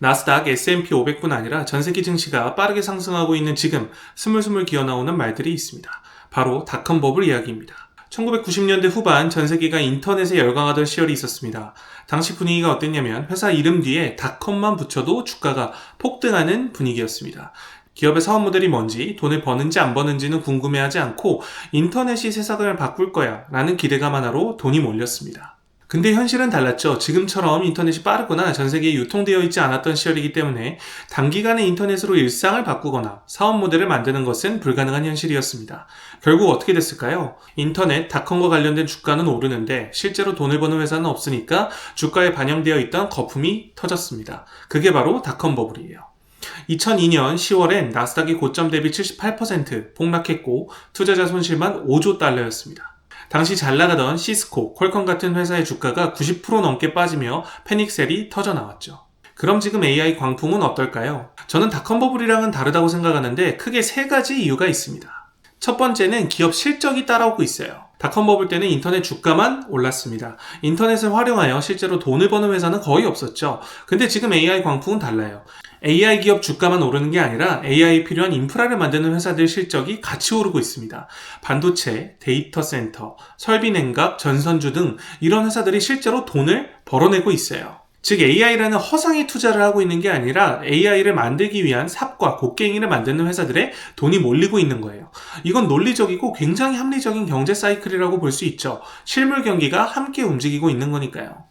나스닥, S&P 500뿐 아니라 전세계 증시가 빠르게 상승하고 있는 지금 스물스물 기어나오는 말들이 있습니다. 바로 닷컴 버블 이야기입니다. 1990년대 후반 전세계가 인터넷에 열광하던 시절이 있었습니다. 당시 분위기가 어땠냐면 회사 이름 뒤에 닷컴만 붙여도 주가가 폭등하는 분위기였습니다. 기업의 사업 모델이 뭔지, 돈을 버는지 안 버는지는 궁금해하지 않고 인터넷이 세상을 바꿀 거야 라는 기대감 하나로 돈이 몰렸습니다. 근데 현실은 달랐죠. 지금처럼 인터넷이 빠르거나 전 세계에 유통되어 있지 않았던 시절이기 때문에 단기간에 인터넷으로 일상을 바꾸거나 사업 모델을 만드는 것은 불가능한 현실이었습니다. 결국 어떻게 됐을까요? 인터넷, 닷컴과 관련된 주가는 오르는데 실제로 돈을 버는 회사는 없으니까 주가에 반영되어 있던 거품이 터졌습니다. 그게 바로 닷컴 버블이에요. 2002년 10월엔 나스닥이 고점 대비 78% 폭락했고 투자자 손실만 5조 달러였습니다. 당시 잘 나가던 시스코, 퀄컴 같은 회사의 주가가 90% 넘게 빠지며 패닉셀이 터져나왔죠. 그럼 지금 AI 광풍은 어떨까요? 저는 닷컴 버블이랑은 다르다고 생각하는데 크게 세 가지 이유가 있습니다. 첫 번째는 기업 실적이 따라오고 있어요. 닷컴 버블 때는 인터넷 주가만 올랐습니다. 인터넷을 활용하여 실제로 돈을 버는 회사는 거의 없었죠. 근데 지금 AI 광풍은 달라요. AI 기업 주가만 오르는 게 아니라 AI에 필요한 인프라를 만드는 회사들 실적이 같이 오르고 있습니다. 반도체, 데이터 센터, 설비 냉각, 전선주 등 이런 회사들이 실제로 돈을 벌어내고 있어요. 즉 AI라는 허상의 투자를 하고 있는 게 아니라 AI를 만들기 위한 삽과 곡괭이를 만드는 회사들에 돈이 몰리고 있는 거예요. 이건 논리적이고 굉장히 합리적인 경제 사이클이라고 볼 수 있죠. 실물 경기가 함께 움직이고 있는 거니까요.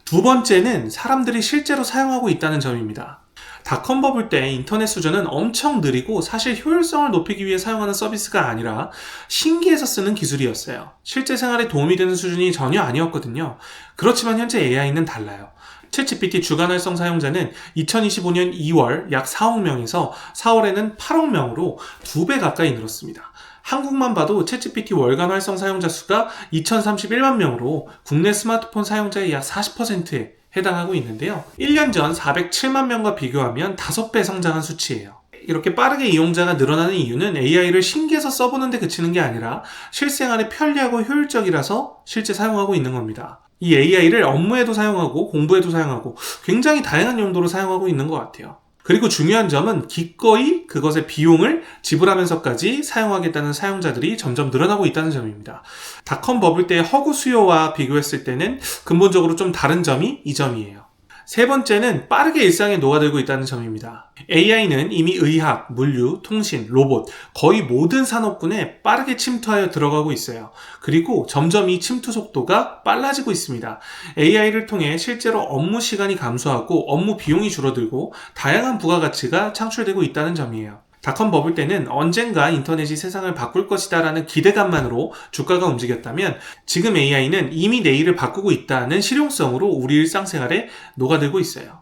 두 번째는 사람들이 실제로 사용하고 있다는 점입니다. 닷컴 버블 때 인터넷 수준은 엄청 느리고 사실 효율성을 높이기 위해 사용하는 서비스가 아니라 신기해서 쓰는 기술이었어요. 실제 생활에 도움이 되는 수준이 전혀 아니었거든요. 그렇지만 현재 AI는 달라요. 챗GPT 주간 활성 사용자는 2025년 2월 약 4억 명에서 4월에는 8억 명으로 2배 가까이 늘었습니다. 한국만 봐도 챗GPT 월간 활성 사용자 수가 2031만 명으로 국내 스마트폰 사용자의 약 40%에 해당하고 있는데요. 1년 전 407만 명과 비교하면 5배 성장한 수치예요. 이렇게 빠르게 이용자가 늘어나는 이유는 AI를 신기해서 써보는 데 그치는 게 아니라 실생활에 편리하고 효율적이라서 실제 사용하고 있는 겁니다. 이 AI를 업무에도 사용하고 공부에도 사용하고 굉장히 다양한 용도로 사용하고 있는 것 같아요. 그리고 중요한 점은 기꺼이 그것의 비용을 지불하면서까지 사용하겠다는 사용자들이 점점 늘어나고 있다는 점입니다. 닷컴 버블 때의 허구 수요와 비교했을 때는 근본적으로 좀 다른 점이 이 점이에요. 세 번째는 빠르게 일상에 녹아들고 있다는 점입니다. AI는 이미 의학, 물류, 통신, 로봇 거의 모든 산업군에 빠르게 침투하여 들어가고 있어요. 그리고 점점 이 침투 속도가 빨라지고 있습니다. AI를 통해 실제로 업무 시간이 감소하고 업무 비용이 줄어들고 다양한 부가가치가 창출되고 있다는 점이에요. 닷컴 버블 때는 언젠가 인터넷이 세상을 바꿀 것이다 라는 기대감만으로 주가가 움직였다면 지금 AI는 이미 내일을 바꾸고 있다는 실용성으로 우리 일상생활에 녹아들고 있어요.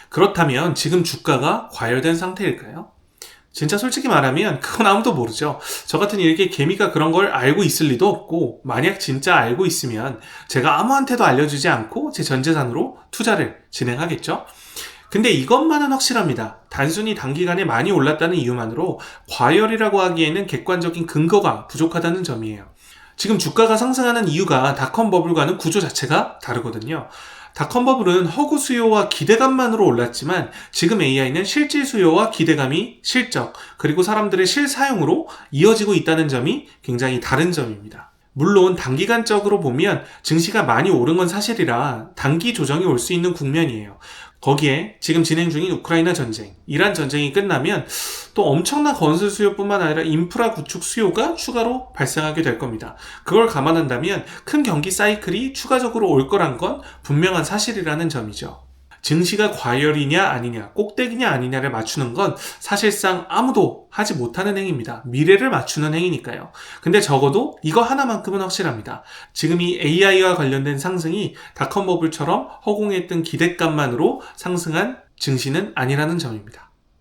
그렇다면 지금 주가가 과열된 상태일까요? 진짜 솔직히 말하면 그건 아무도 모르죠. 저 같은 일개 개미가 그런 걸 알고 있을 리도 없고 만약 진짜 알고 있으면 제가 아무한테도 알려주지 않고 제 전 재산으로 투자를 진행하겠죠? 근데 이것만은 확실합니다. 단순히 단기간에 많이 올랐다는 이유만으로 과열이라고 하기에는 객관적인 근거가 부족하다는 점이에요. 지금 주가가 상승하는 이유가 닷컴 버블과는 구조 자체가 다르거든요. 닷컴 버블은 허구 수요와 기대감만으로 올랐지만 지금 AI는 실질 수요와 기대감이 실적, 그리고 사람들의 실사용으로 이어지고 있다는 점이 굉장히 다른 점입니다. 물론 단기간적으로 보면 증시가 많이 오른 건 사실이라 단기 조정이 올 수 있는 국면이에요. 거기에 지금 진행 중인 우크라이나 전쟁, 이란 전쟁이 끝나면 또 엄청난 건설 수요뿐만 아니라 인프라 구축 수요가 추가로 발생하게 될 겁니다. 그걸 감안한다면 큰 경기 사이클이 추가적으로 올 거란 건 분명한 사실이라는 점이죠. 증시가 과열이냐 아니냐, 꼭대기냐 아니냐를 맞추는 건 사실상 아무도 하지 못하는 행위입니다. 미래를 맞추는 행위니까요. 근데 적어도 이거 하나만큼은 확실합니다. 지금 이 AI와 관련된 상승이 닷컴 버블처럼 허공에 뜬 기대감만으로 상승한 증시는 아니라는 점입니다.